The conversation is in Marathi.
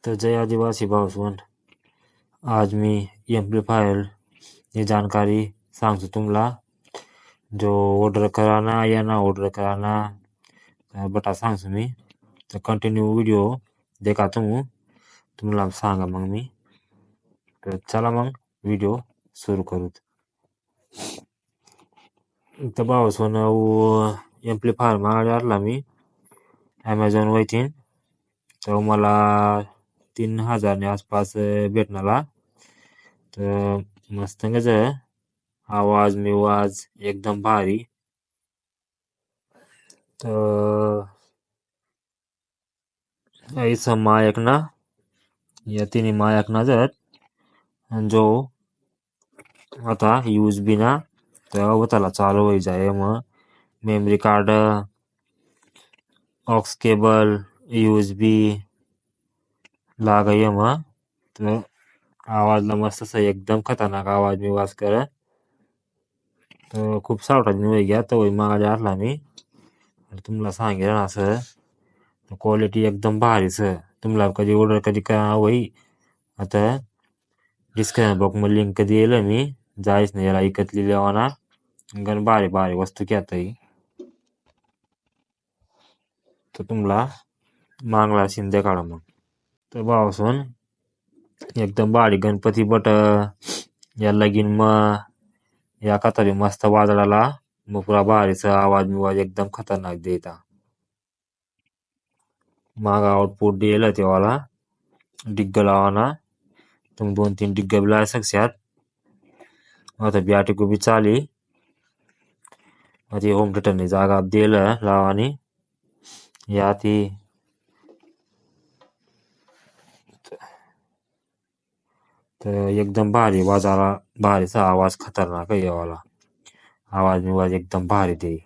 तर जय आदिवासी भाऊसवन, आज मी एम्प्लीफायर ही जानकारी सांगतो तुम्हाला। जो ऑर्डर कराना या ना ऑर्डर कराना बटा सांगतो मी। तर कंटिन्यू व्हिडिओ देखा तुम्हाला सांगा मग मी। तर चला मग व्हिडिओ सुरू करूत। तर भाऊसवन एम्प्लीफायर मागवला मी ॲमेझॉन वरतीन। तर मला 3000 आसपास भेटणारा। तर मस्त आवाज मिवाज एकदम भारी। तर ऐसा मायक ना या तिन्ही मायक ना जो आता यूज बिना तर त्याला चालू हो जाए। मग memory card, aux cable, USB लागाय मग। तर आवाजला मस्त एकदम खतरनाक आवाज मिवाज कर। तर खूप सावटा निवय गया तो मागवला मी। तुम्हाला सांगेल असं क्वालिटी एकदम भारी तुम्हाला कधी ऑर्डर कधी करा होई। आता डिस्क्रिप्शन बॉक्स मध्ये लिंक दिलेलं मी, जायच नाही याला ऐकत लिहिलेवाना गण भारी भारी वस्तू घेता येईल। तर तुम्हाला मागला शिंदे काढा मग। तर भावसून एकदम भारी गणपती बट या लगीन मग या का तरी मस्त वादळाला मग पुरा भारीचा आवाज मिवाज एकदम खतरनाक देता। माग आउटपुट दिलं तेव्हाला डिग्ग लावाना तुम 2-3 डिग्ग ला सकशात। आता बियाटी को भी चाली आता होम थिएटर ने जागा दिलं लावानी या ती। तर एकदम भारी वाजाला भारीचा आवाज खतरनाक आहे यावाला। आवाज मिवाज एकदम भारी दे।